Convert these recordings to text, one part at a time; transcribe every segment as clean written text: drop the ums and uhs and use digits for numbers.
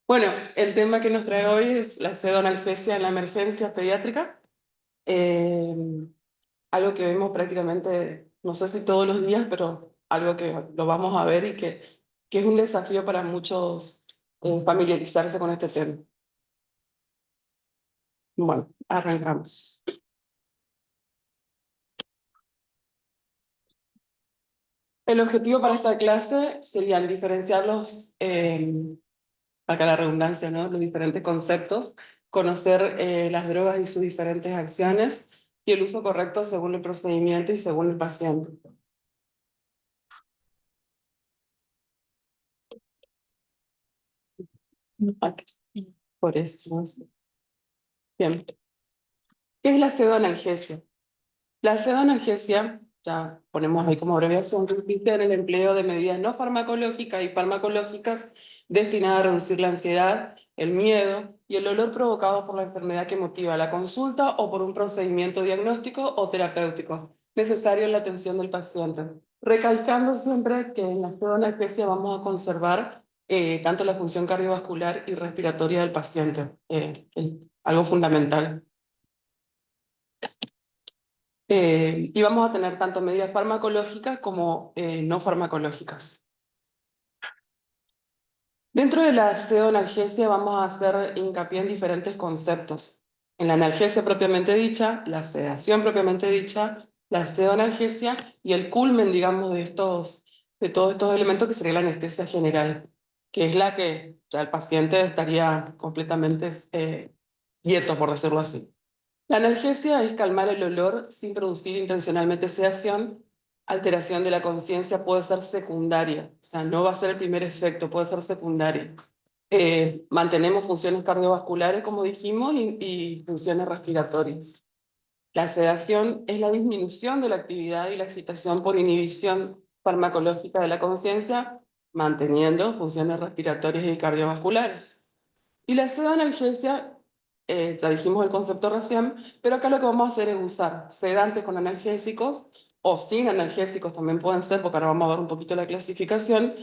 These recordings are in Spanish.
Bueno, el tema que nos trae hoy es la pseudoanalgesia en la emergencia pediátrica. Eh, Algo que vemos prácticamente, no sé si todos los días, pero algo que lo vamos a ver y que es un desafío para muchos familiarizarse con este tema. Bueno, arrancamos. El objetivo para esta clase sería diferenciar para la redundancia, ¿no? Los diferentes conceptos, conocer las drogas y sus diferentes acciones y el uso correcto según el procedimiento y según el paciente. Aquí. Por eso, no sé. Bien. ¿Qué es la pseudoanalgesia? La pseudoanalgesia, ya ponemos ahí como abreviación, consiste en el empleo de medidas no farmacológicas y farmacológicas destinadas a reducir la ansiedad, el miedo y el dolor provocados por la enfermedad que motiva la consulta o por un procedimiento diagnóstico o terapéutico necesario en la atención del paciente. Recalcando siempre que en la pseudoanalgesia vamos a conservar tanto la función cardiovascular y respiratoria del paciente, algo fundamental. Y vamos a tener tanto medidas farmacológicas como no farmacológicas. Dentro de la pseudoanalgesia vamos a hacer hincapié en diferentes conceptos. En la analgesia propiamente dicha, la sedación propiamente dicha, la pseudoanalgesia y el culmen, digamos, de todos estos elementos que sería la anestesia general, que es la que ya el paciente estaría completamente quieto, por decirlo así. La analgesia es calmar el olor sin producir intencionalmente sedación. Alteración de la conciencia puede ser secundaria, o sea, no va a ser el primer efecto, puede ser secundaria. Mantenemos funciones cardiovasculares, como dijimos, y funciones respiratorias. La sedación es la disminución de la actividad y la excitación por inhibición farmacológica de la conciencia, manteniendo funciones respiratorias y cardiovasculares. Y la pseudoanalgesia, ya dijimos el concepto recién, pero acá lo que vamos a hacer es usar sedantes con analgésicos o sin analgésicos también pueden ser, porque ahora vamos a ver un poquito la clasificación,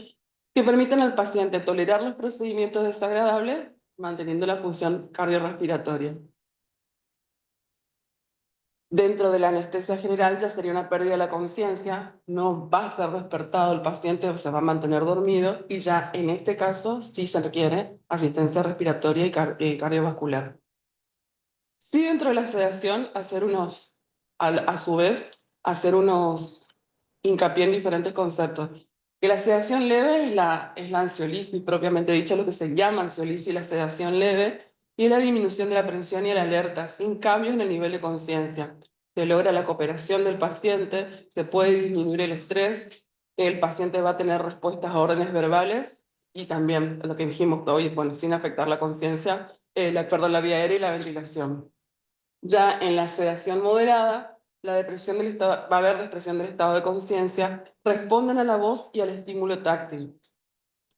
que permiten al paciente tolerar los procedimientos desagradables manteniendo la función cardiorrespiratoria. Dentro de la anestesia general ya sería una pérdida de la conciencia, no va a ser despertado el paciente o se va a mantener dormido y ya en este caso sí se requiere asistencia respiratoria y cardiovascular. Sí, dentro de la sedación, a su vez, hacer unos hincapié en diferentes conceptos. Que la sedación leve es la ansiolisis propiamente dicha, lo que se llama ansiolisis, la sedación leve, y es la disminución de la presión y el alerta, sin cambios en el nivel de conciencia. Se logra la cooperación del paciente, se puede disminuir el estrés, el paciente va a tener respuestas a órdenes verbales, y también lo que dijimos hoy, bueno, sin afectar la conciencia, perdón, la vía aérea y la ventilación. Ya en la sedación moderada, va a haber depresión del estado de conciencia, responden a la voz y al estímulo táctil,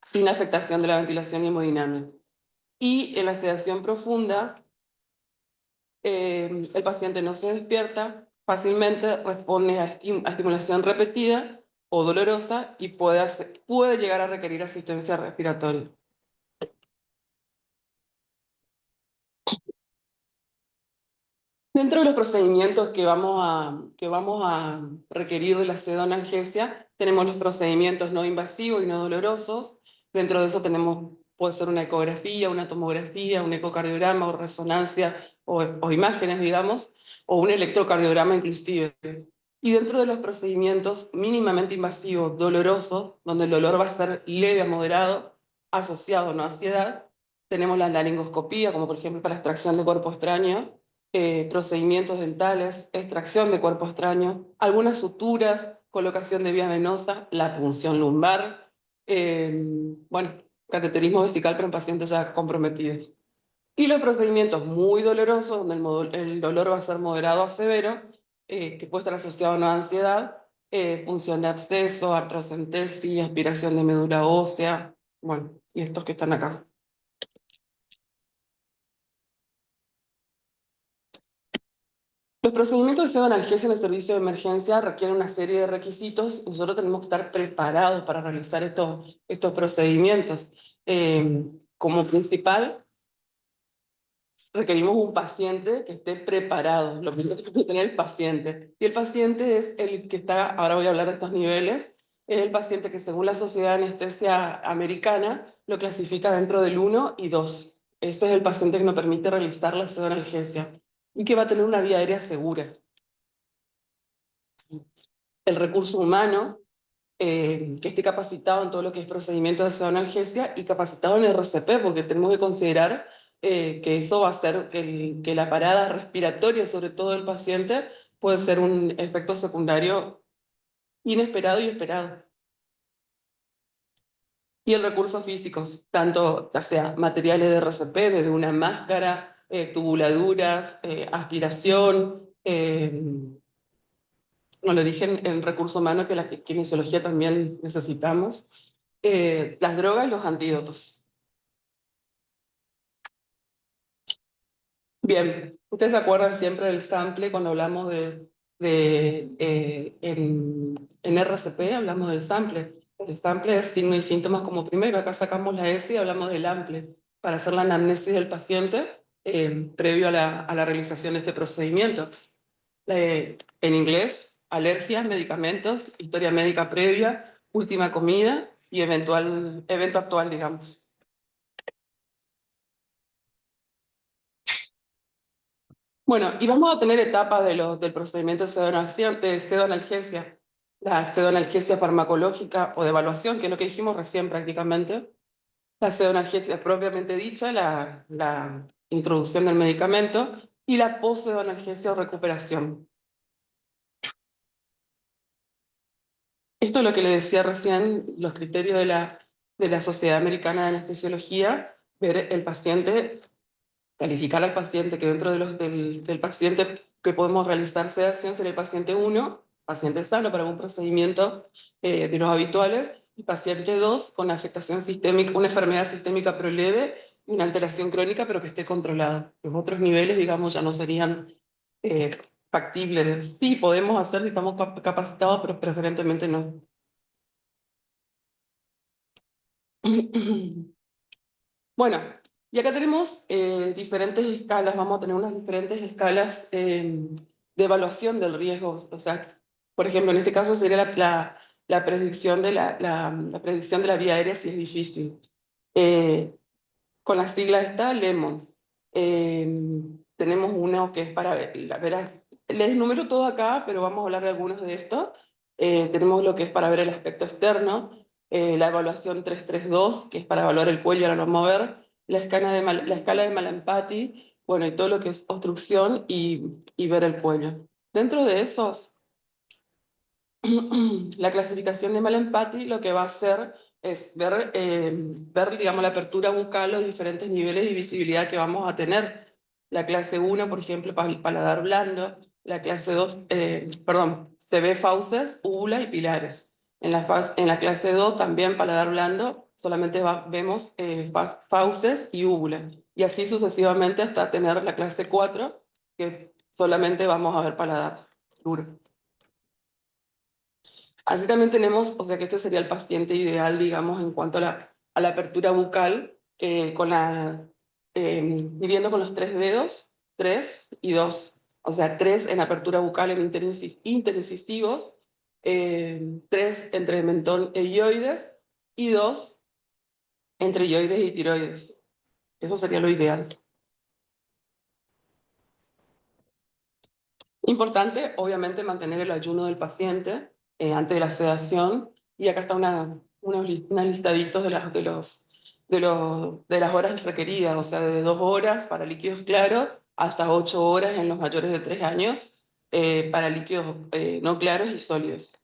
sin afectación de la ventilación y hemodinámica. Y en la sedación profunda, el paciente no se despierta, fácilmente responde a estimulación repetida o dolorosa y puede llegar a requerir asistencia respiratoria. Dentro de los procedimientos que vamos a requerir de la pseudoanalgesia, tenemos los procedimientos no invasivos y no dolorosos. Dentro de eso puede ser una ecografía, una tomografía, un ecocardiograma o resonancia o imágenes, digamos, o un electrocardiograma inclusive. Y dentro de los procedimientos mínimamente invasivos, dolorosos, donde el dolor va a ser leve a moderado, asociado a no ansiedad, tenemos la laringoscopía, como por ejemplo para extracción de cuerpo extraño, procedimientos dentales, extracción de cuerpo extraño, algunas suturas, colocación de vía venosa, la punción lumbar, bueno, cateterismo vesical pero en pacientes ya comprometidos. Y los procedimientos muy dolorosos, donde el dolor va a ser moderado a severo, que puede estar asociado a una ansiedad, punción de absceso, artrocentesis, aspiración de médula ósea, bueno, y estos que están acá. Los procedimientos de pseudoanalgesia en el servicio de emergencia requieren una serie de requisitos. Nosotros tenemos que estar preparados para realizar estos procedimientos. como principal, requerimos un paciente que esté preparado. Lo primero que tiene que tener el paciente. Y el paciente es el que está, ahora voy a hablar de estos niveles, es el paciente que según la Sociedad de Anestesia Americana lo clasifica dentro del 1 y 2. Ese es el paciente que nos permite realizar la pseudoanalgesia y que va a tener una vía aérea segura. El recurso humano que esté capacitado en todo lo que es procedimiento de pseudoanalgesia y capacitado en RCP, porque tenemos que considerar que eso va a hacer que la parada respiratoria, sobre todo del paciente, puede ser un efecto secundario inesperado y esperado. Y el recurso físicos, tanto ya sea materiales de RCP, desde una máscara, tubuladuras, aspiración, no lo dije en recurso humano, que la kinesiología también necesitamos, las drogas y los antídotos. Bien, ustedes se acuerdan siempre del sample cuando hablamos en RCP, hablamos del sample. El sample es signo y síntomas como primero. Acá sacamos la S y hablamos del ample para hacer la anamnesis del paciente previo a la realización de este procedimiento. En inglés, alergias, medicamentos, historia médica previa, última comida y evento actual, digamos. Bueno, y vamos a tener etapas del procedimiento de pseudoanalgesia, la pseudoanalgesia farmacológica o de evaluación, que es lo que dijimos recién prácticamente, la pseudoanalgesia propiamente dicha, la introducción del medicamento, y la post-pseudoanalgesia o recuperación. Esto es lo que le decía recién, los criterios de la Sociedad Americana de Anestesiología, ver el paciente, calificar al paciente, que dentro del paciente que podemos realizar sedación sería el paciente 1, paciente sano para un procedimiento de los habituales, y paciente 2 con afectación sistémica, una enfermedad sistémica pero leve y una alteración crónica pero que esté controlada. Los otros niveles, digamos, ya no serían factibles. Sí, podemos hacer si estamos capacitados, pero preferentemente no. Bueno, y acá tenemos diferentes escalas, vamos a tener unas diferentes escalas de evaluación del riesgo. O sea, por ejemplo, en este caso sería la predicción de la predicción de la vía aérea si es difícil. Eh, con la sigla esta, Lemon. Tenemos uno que es para ver, verás, les enumero todo acá, pero vamos a hablar de algunos de estos. Tenemos lo que es para ver el aspecto externo, la evaluación 332, que es para evaluar el cuello, ahora lo vamos a ver, la escala de Malampati, bueno, y todo lo que es obstrucción y ver el cuello. Dentro de esos, la clasificación de Malempati lo que va a hacer es ver, digamos, la apertura bucal, los diferentes niveles de visibilidad que vamos a tener. La clase 1, por ejemplo, para el paladar blando. La clase 2, perdón, se ve fauces, úvula y pilares. En la clase 2 también paladar blando, solamente vemos fauces y úvula. Y así sucesivamente hasta tener la clase 4, que solamente vamos a ver paladar duro. Así también tenemos, o sea que este sería el paciente ideal, digamos, en cuanto a la apertura bucal, midiendo con los tres dedos, 3 y 2. O sea, 3 en apertura bucal en interincisivos, 3 entre mentón e ioides y 2 entre ioides y tiroides. Eso sería lo ideal. Importante, obviamente, mantener el ayuno del paciente antes de la sedación. Y acá está unos listaditos de las horas requeridas, o sea, de 2 horas para líquidos claros hasta 8 horas en los mayores de 3 años para líquidos no claros y sólidos.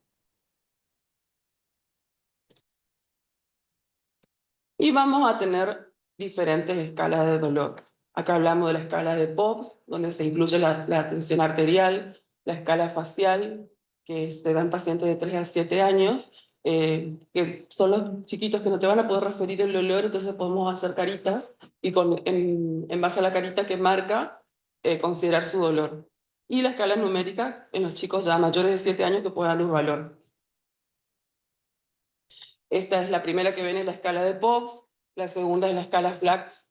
Y vamos a tener diferentes escalas de dolor. Acá hablamos de la escala de Pops, donde se incluye la tensión arterial, la escala facial, que se da en pacientes de 3 a 7 años, que son los chiquitos que no te van a poder referir el olor, entonces podemos hacer caritas y en base a la carita que marca, considerar su dolor. Y la escala numérica en los chicos ya mayores de 7 años que puedan dar un valor. Esta es la primera que ven en la escala de Pops. La segunda es la escala Flax.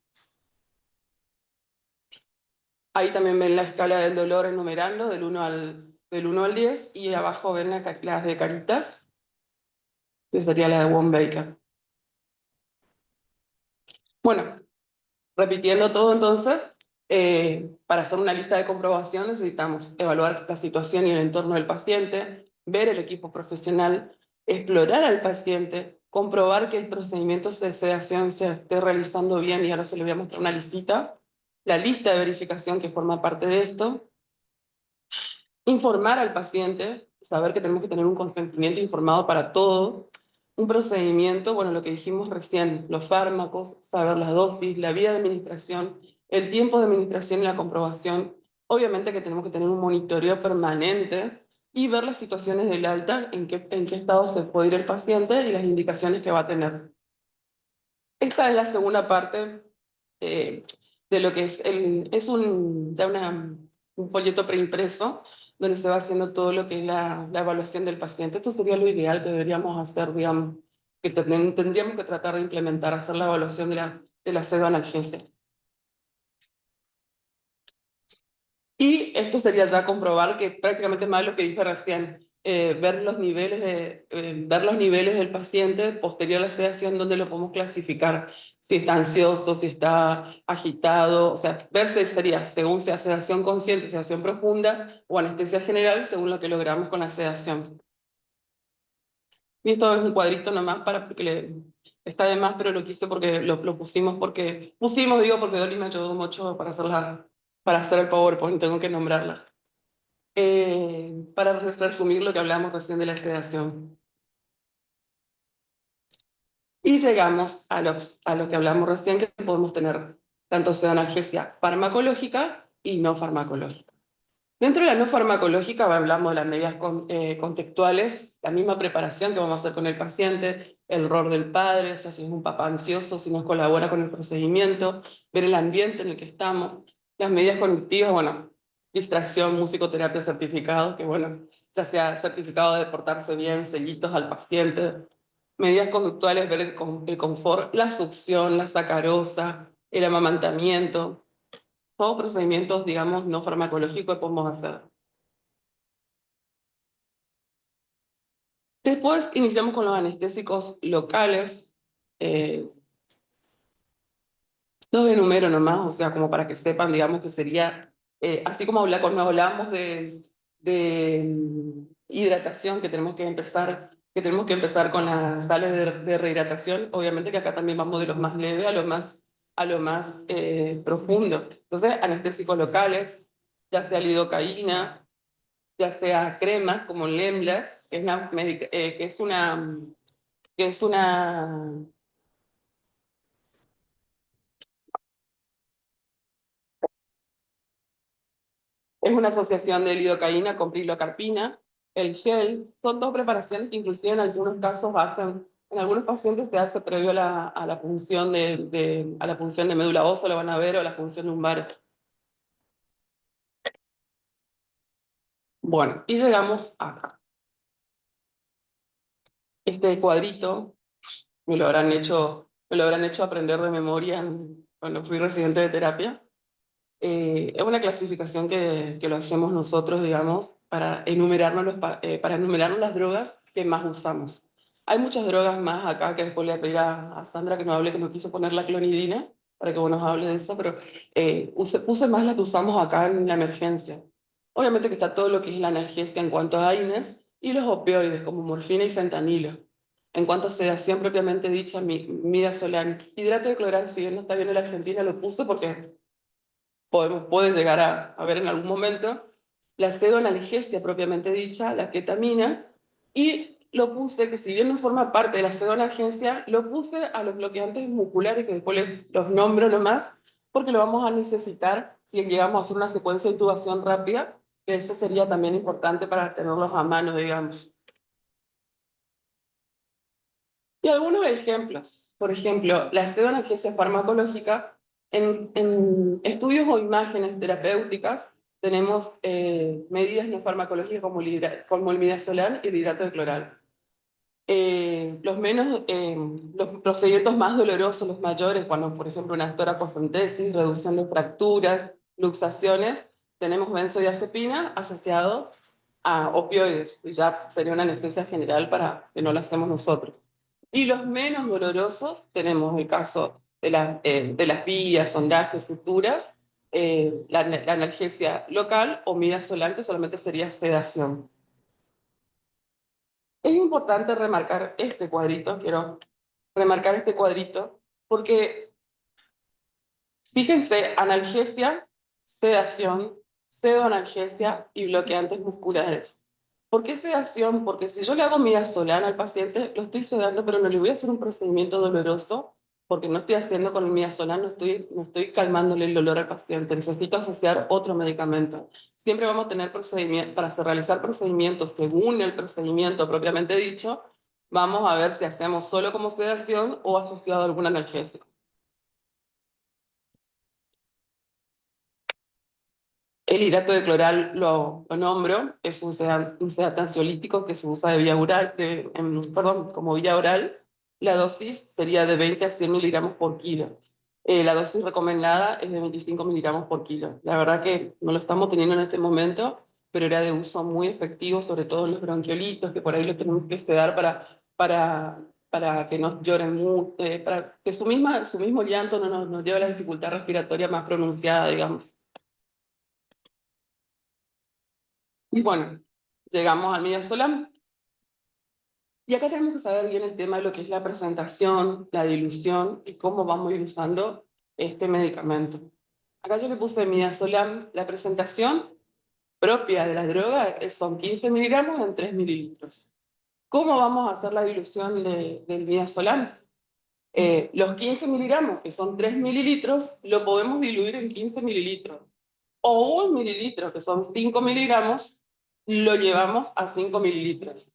Ahí también ven la escala del dolor enumerando del 1 al 10 y abajo ven las de Caritas, que sería la de Wong Baker. Bueno, repitiendo todo entonces, para hacer una lista de comprobación necesitamos evaluar la situación y el entorno del paciente, ver el equipo profesional, explorar al paciente, comprobar que el procedimiento de sedación se esté realizando bien y ahora se le voy a mostrar una listita, la lista de verificación que forma parte de esto, informar al paciente, saber que tenemos que tener un consentimiento informado para todo, un procedimiento, bueno, lo que dijimos recién, los fármacos, saber las dosis, la vía de administración, el tiempo de administración y la comprobación. Obviamente que tenemos que tener un monitoreo permanente y ver las situaciones del alta, en qué estado se puede ir el paciente y las indicaciones que va a tener. Esta es la segunda parte eh, de lo que es un folleto preimpreso donde se va haciendo todo lo que es la evaluación del paciente. Esto sería lo ideal que deberíamos hacer, digamos, que tendríamos que tratar de implementar, hacer la evaluación de la pseudoanalgesia. Y esto sería ya comprobar que prácticamente más lo que dije recién, ver los niveles del paciente posterior a la sedación, donde lo podemos clasificar, si está ansioso, si está agitado, o sea, verse sería según sea sedación consciente, sedación profunda o anestesia general, según lo que logramos con la sedación. Y esto es un cuadrito nomás está de más, pero lo quise porque lo pusimos digo, porque Dolly me ayudó mucho para hacer el PowerPoint, tengo que nombrarla. Para resumir lo que hablamos recién de la sedación. Y llegamos a lo que hablamos recién, que podemos tener tanto pseudoanalgesia farmacológica y no farmacológica. Dentro de la no farmacológica hablamos de las medidas contextuales, la misma preparación que vamos a hacer con el paciente, el rol del padre, o sea, si es un papá ansioso, si nos colabora con el procedimiento, ver el ambiente en el que estamos, las medidas cognitivas, bueno, distracción, musicoterapia certificado, que bueno, ya sea certificado de portarse bien, sellitos al paciente, medidas conductuales, ver el confort, la succión, la sacarosa, el amamantamiento, todos procedimientos, digamos, no farmacológicos que podemos hacer. Después iniciamos con los anestésicos locales. Eh, Los enumero nomás, o sea, como para que sepan, digamos, que sería, así como cuando hablamos de hidratación, que tenemos que empezar con las sales de rehidratación, obviamente que acá también vamos de los más leves a lo más profundo. Entonces, anestésicos locales, ya sea lidocaína, ya sea crema, como Lemler, que es una Es una asociación de lidocaína con pilocarpina. El gel son dos preparaciones que inclusive en algunos casos en algunos pacientes se hace previo a la punción a la punción de médula ósea, lo van a ver, o la punción lumbar. Bueno, y llegamos acá. Este cuadrito me lo habrán hecho aprender de memoria cuando fui residente de terapia. Es una clasificación que lo hacemos nosotros, digamos, para enumerarnos las drogas que más usamos. Hay muchas drogas más acá que después le voy a pedir a Sandra que nos hable, que nos quiso poner la clonidina, para que vos nos hable de eso, pero puse más las que usamos acá en la emergencia. Obviamente que está todo lo que es la analgesia en cuanto a AINES y los opioides como morfina y fentanilo. En cuanto a sedación propiamente dicha, midazolam, hidrato de clorán, si bien no está bien en la Argentina, lo puse porque puede llegar a ver en algún momento, la pseudoanalgesia propiamente dicha, la ketamina, y lo puse, que si bien no forma parte de la pseudoanalgesia, lo puse a los bloqueantes musculares, que después los nombro nomás, porque lo vamos a necesitar si llegamos a hacer una secuencia de intubación rápida, que eso sería también importante para tenerlos a mano, digamos. Y algunos ejemplos. Por ejemplo, la pseudoanalgesia farmacológica, en estudios o imágenes terapéuticas, tenemos medidas no farmacológicas como el midazolam y el hidrato de cloral. Los procedimientos más dolorosos, los mayores, cuando por ejemplo una toracocentesis, reducción de fracturas, luxaciones, tenemos benzodiazepina asociados a opioides, y ya sería una anestesia general para que no la hacemos nosotros. Y los menos dolorosos tenemos el caso de las vías, sondajes, suturas, la analgesia local o midazolam, que solamente sería sedación. Es importante remarcar este cuadrito, quiero remarcar este cuadrito, porque fíjense, analgesia, sedación, pseudoanalgesia y bloqueantes musculares. ¿Por qué sedación? Porque si yo le hago midazolam al paciente, lo estoy sedando, pero no le voy a hacer un procedimiento doloroso, porque no estoy haciendo con el midazolam, no estoy calmándole el dolor al paciente. Necesito asociar otro medicamento. Siempre vamos a tener procedimientos, para realizar procedimientos según el procedimiento propiamente dicho, vamos a ver si hacemos solo como sedación o asociado a algún analgésico. El hidrato de cloral lo nombro, es un sedante ansiolítico que se usa de vía oral, perdón, como vía oral. La dosis sería de 20 a 100 miligramos por kilo. La dosis recomendada es de 25 miligramos por kilo. La verdad que no lo estamos teniendo en este momento, pero era de uso muy efectivo, sobre todo en los bronquiolitos, que por ahí lo tenemos que sedar para que no lloren mucho, para que su mismo llanto no nos lleve a la dificultad respiratoria más pronunciada, digamos. Y bueno, llegamos al midazolam. Y acá tenemos que saber bien el tema de lo que es la presentación, la dilución y cómo vamos a ir usando este medicamento. Acá yo le puse midazolam, la presentación propia de la droga son 15 miligramos en 3 mililitros. ¿Cómo vamos a hacer la dilución del midazolam? Los 15 miligramos, que son 3 mililitros, lo podemos diluir en 15 mililitros. O 1 mililitro, que son 5 miligramos, lo llevamos a 5 mililitros.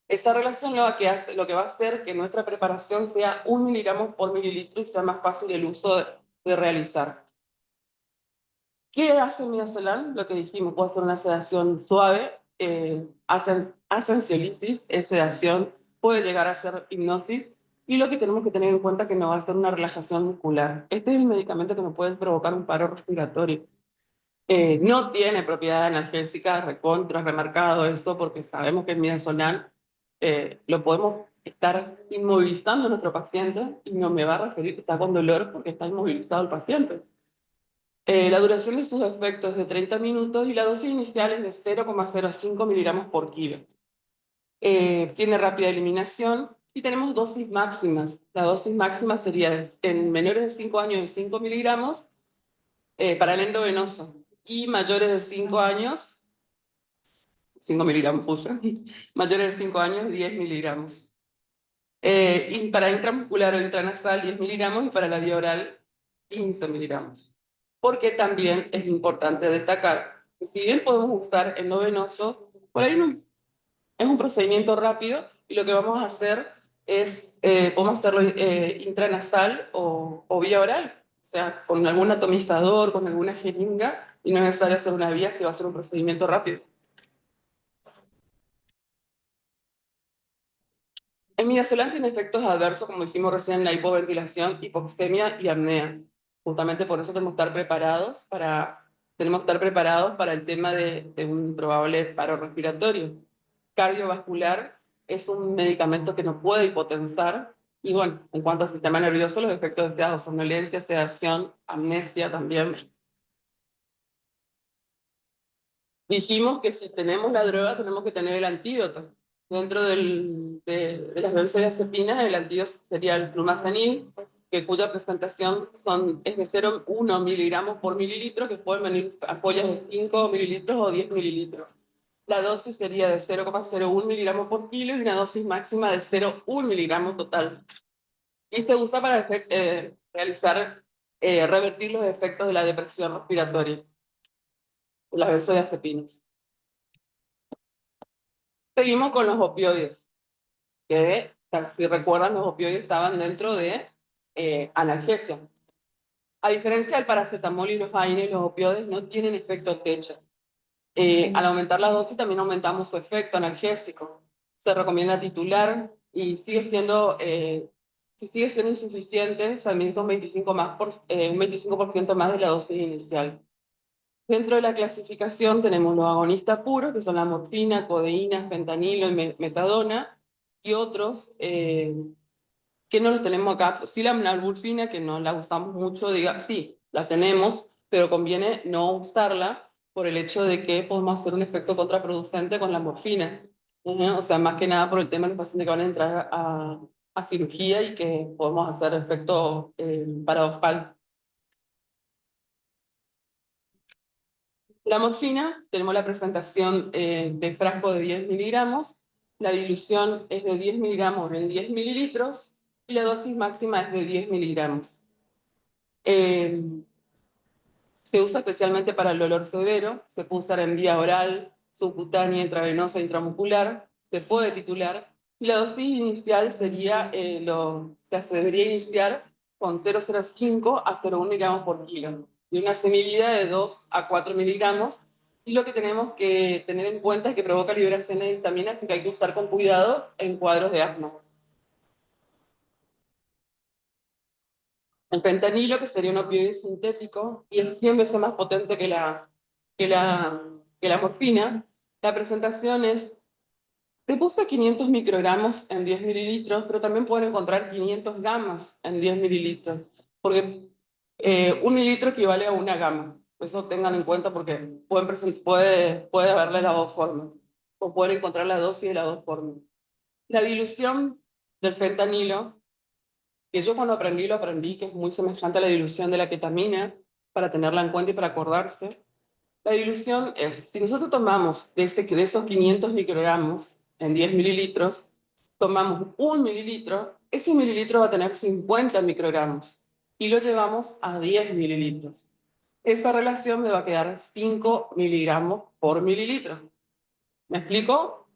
Esta relación lo que va a hacer que nuestra preparación sea 1 miligramo por mililitro y sea más fácil el uso de realizar. ¿Qué hace el midazolam? Lo que dijimos, puede ser una sedación suave, hace ansiolisis, es sedación, puede llegar a ser hipnosis, y lo que tenemos que tener en cuenta es que no va a ser una relajación muscular. Este es el medicamento que nos puede provocar un paro respiratorio. No tiene propiedad analgésica, recontra, remarcado eso, porque sabemos que el midazolam lo podemos estar inmovilizando a nuestro paciente y no me va a referir que está con dolor porque está inmovilizado el paciente. La duración de sus efectos es de 30 minutos y la dosis inicial es de 0,05 miligramos por kilo. Tiene rápida eliminación y tenemos dosis máximas. La dosis máxima sería en menores de 5 años de 5 miligramos para el endovenoso y mayores de 5 años, 5 miligramos puse, mayores de 5 años 10 miligramos. Y para intramuscular o intranasal 10 miligramos y para la vía oral 15 miligramos. Porque también es importante destacar que si bien podemos usar endovenoso, por ahí no, es un procedimiento rápido y lo que vamos a hacer es, podemos hacerlo intranasal o vía oral, o sea, con algún atomizador, con alguna jeringa, y no es necesario hacer una vía si va a ser un procedimiento rápido. El midazolam tiene efectos adversos, como dijimos recién, la hipoventilación, hipoxemia y apnea. Justamente por eso tenemos que estar preparados para el tema de un probable paro respiratorio. Cardiovascular es un medicamento que no puede hipotensar. Y bueno, en cuanto al sistema nervioso, los efectos deseados, somnolencia, sedación, amnesia también. Dijimos que si tenemos la droga, tenemos que tener el antídoto. Dentro de las benzodiazepinas, el antídoto sería el flumazenil, cuya presentación es de 0,1 miligramos por mililitro, que pueden venir ampollas de 5 mililitros o 10 mililitros. La dosis sería de 0,01 miligramos por kilo y una dosis máxima de 0,1 miligramos total. Y se usa para revertir los efectos de la depresión respiratoria, las benzodiazepinas. Seguimos con los opioides, que si recuerdan, los opioides estaban dentro de analgesia. A diferencia del paracetamol y los AINE, los opioides no tienen efecto techo. Al aumentar la dosis también aumentamos su efecto analgésico. Se recomienda titular y si sigue siendo insuficiente, se administra un 25% más de la dosis inicial. Dentro de la clasificación tenemos los agonistas puros, que son la morfina, codeína, fentanilo y metadona, y otros que no los tenemos acá. Sí, la nalburfina, que no la usamos mucho, diga, sí, la tenemos, pero conviene no usarla por el hecho de que podemos hacer un efecto contraproducente con la morfina. O sea, más que nada por el tema de los pacientes que van a entrar a cirugía y que podemos hacer efecto paradojal. La morfina, tenemos la presentación de frasco de 10 miligramos, la dilución es de 10 miligramos en 10 mililitros y la dosis máxima es de 10 miligramos. Eh, Se usa especialmente para el dolor severo, se puede usar en vía oral, subcutánea, intravenosa, intramuscular, se puede titular, y la dosis inicial sería, se debería iniciar con 0,05 a 0,1 miligramos por kilo, y una semivida de 2 a 4 miligramos, y lo que tenemos que tener en cuenta es que provoca liberación de vitaminas y que hay que usar con cuidado en cuadros de asma. El fentanilo, que sería un opioide sintético, y es 100 veces más potente que la, que la morfina. La presentación es, te puse 500 microgramos en 10 mililitros, pero también pueden encontrar 500 gamas en 10 mililitros, porque 1 mililitro equivale a una gama. Eso tengan en cuenta porque puede haberla de las dos formas, o pueden encontrar la dosis de las dos formas. La dilución del fentanilo, que yo cuando aprendí lo aprendí, que es muy semejante a la dilución de la ketamina, para tenerla en cuenta y para acordarse. La dilución es, si nosotros tomamos de esos 500 microgramos en 10 mililitros, tomamos 1 mililitro, ese mililitro va a tener 50 microgramos y lo llevamos a 10 mililitros. Esa relación me va a quedar 5 miligramos por mililitro. ¿Me explico?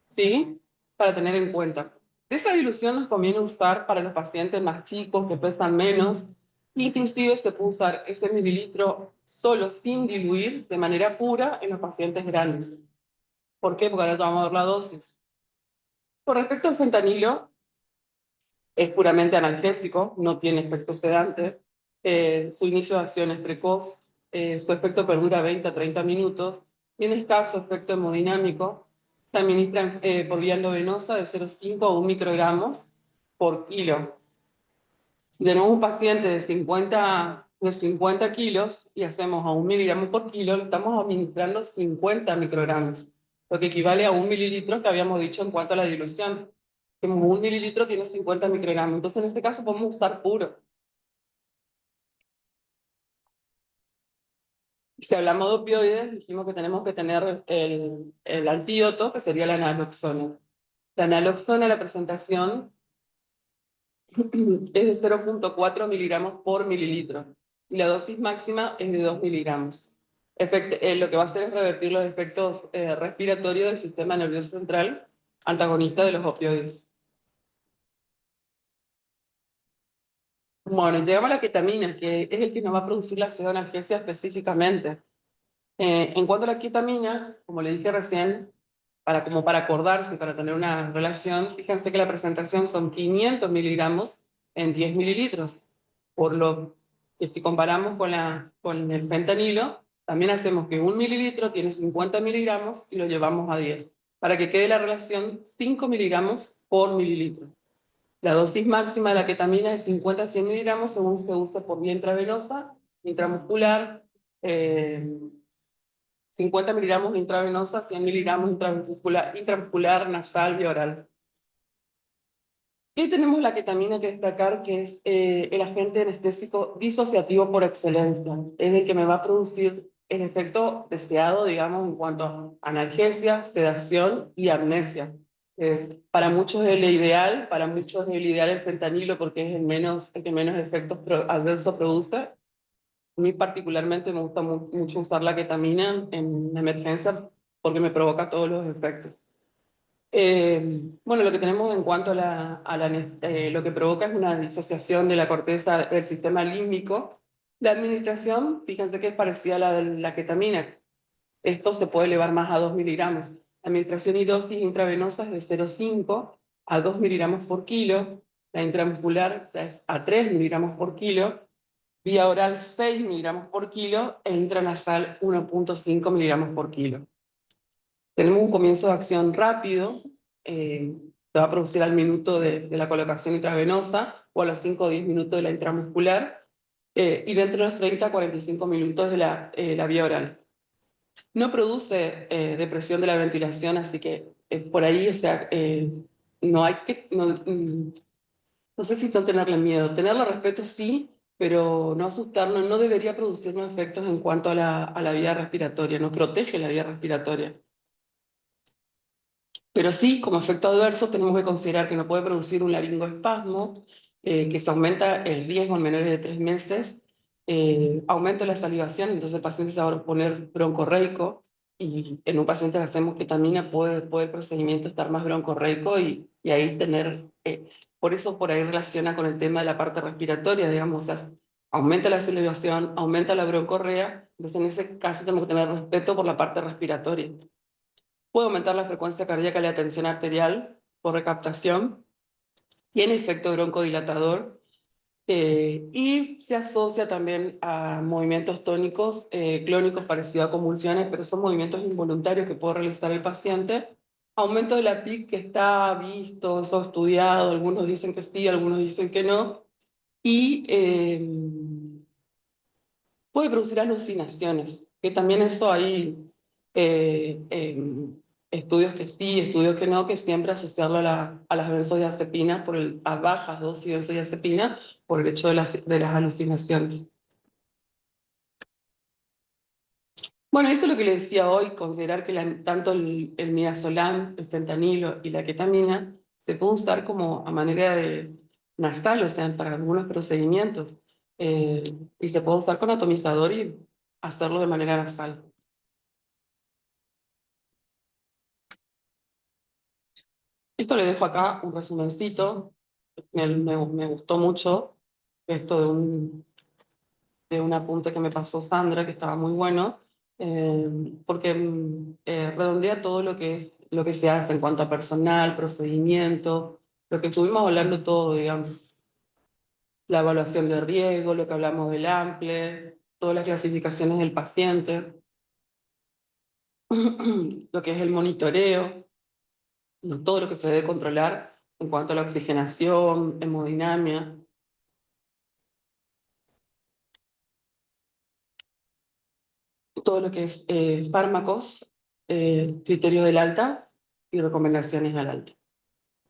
¿Sí? Para tener en cuenta. Esa dilución nos conviene usar para los pacientes más chicos que pesan menos. Inclusive se puede usar ese mililitro solo sin diluir de manera pura en los pacientes grandes. ¿Por qué? Porque ahora vamos a ver la dosis. Con respecto al fentanilo, es puramente analgésico, no tiene efecto sedante, su inicio de acción es precoz, su efecto perdura 20 a 30 minutos, tiene escaso efecto hemodinámico, se administra por vía endovenosa de 0,5 a 1 microgramos por kilo. Si tenemos un paciente de 50 kilos y hacemos a 1 miligramo por kilo, le estamos administrando 50 microgramos, lo que equivale a 1 mililitro que habíamos dicho en cuanto a la dilución. Que 1 mililitro tiene 50 microgramos, entonces en este caso podemos usar puro. Si hablamos de opioides, dijimos que tenemos que tener el antídoto, que sería la naloxona. La naloxona, la presentación es de 0,4 miligramos por mililitro y la dosis máxima es de 2 miligramos. Lo que va a hacer es revertir los efectos respiratorios del sistema nervioso central, antagonista de los opioides. Bueno, llegamos a la ketamina, que es el que nos va a producir la pseudoanalgesia específicamente. En cuanto a la ketamina, como le dije recién, como para acordarse, para tener una relación, fíjense que la presentación son 500 miligramos en 10 mililitros, por lo que si comparamos con el fentanilo, también hacemos que 1 mililitro tiene 50 miligramos y lo llevamos a 10, para que quede la relación 5 miligramos por mililitro. La dosis máxima de la ketamina es 50 a 100 miligramos según se usa por vía intravenosa, intramuscular, 50 miligramos intravenosa, 100 miligramos intramuscular, nasal y oral. Y tenemos la ketamina que destacar, que es el agente anestésico disociativo por excelencia. Es el que me va a producir el efecto deseado, digamos, en cuanto a analgesia, sedación y amnesia. Para muchos es el ideal, para muchos es el ideal el fentanilo porque es el que menos efectos adversos produce. A mí particularmente me gusta mucho usar la ketamina en emergencia porque me provoca todos los efectos. Bueno, lo que tenemos en cuanto lo que provoca es una disociación de la corteza del sistema límbico. La administración, fíjense que es parecida a la de la ketamina. Esto se puede elevar más a 2 miligramos. La administración y dosis intravenosa es de 0,5 a 2 miligramos por kilo, la intramuscular ya es a 3 miligramos por kilo, vía oral 6 miligramos por kilo e intranasal 1,5 miligramos por kilo. Tenemos un comienzo de acción rápido, se va a producir al minuto de la colocación intravenosa o a los 5 o 10 minutos de la intramuscular, y dentro de los 30 a 45 minutos de la vía oral. No produce depresión de la ventilación, así que por ahí, o sea, no hay que, no sé si no tenerle miedo. Tenerle respeto sí, pero no asustarnos, no debería producirnos efectos en cuanto a la vía respiratoria, no protege la vía respiratoria. Pero sí, como efecto adverso, tenemos que considerar que no puede producir un laringoespasmo, que se aumenta el riesgo en menores de 3 meses, aumento de la salivación, entonces el paciente se va a poner broncorreico, y en un paciente que hacemos ketamina puede el procedimiento estar más broncorreico y ahí tener, por eso por ahí relaciona con el tema de la parte respiratoria, digamos, o sea, aumenta la salivación, aumenta la broncorrea, entonces en ese caso tenemos que tener respeto por la parte respiratoria. Puede aumentar la frecuencia cardíaca y la tensión arterial por recaptación. Tiene efecto broncodilatador, y se asocia también a movimientos tónicos clónicos parecidos a convulsiones, pero son movimientos involuntarios que puede realizar el paciente. Aumento de la PIC que está visto, eso estudiado, algunos dicen que sí, algunos dicen que no. Y puede producir alucinaciones, que también eso hay estudios que sí, estudios que no, que siempre asociarlo a las benzodiazepinas, a bajas dosis de benzodiazepina, por el hecho de las alucinaciones. Bueno, esto es lo que le decía hoy, considerar que tanto el midazolam, el fentanilo y la ketamina se puede usar como a manera de nasal, o sea, para algunos procedimientos, eh, y se puede usar con atomizador y hacerlo de manera nasal. Esto le dejo acá un resumencito, me gustó mucho esto de un apunte que me pasó Sandra, que estaba muy bueno, porque redondea todo lo que se hace en cuanto a personal, procedimiento, lo que estuvimos hablando todo, digamos, la evaluación de riesgo, lo que hablamos del AMPLE, todas las clasificaciones del paciente, lo que es el monitoreo, todo lo que se debe controlar en cuanto a la oxigenación, hemodinamia, todo lo que es fármacos, criterios del alta y recomendaciones al alta.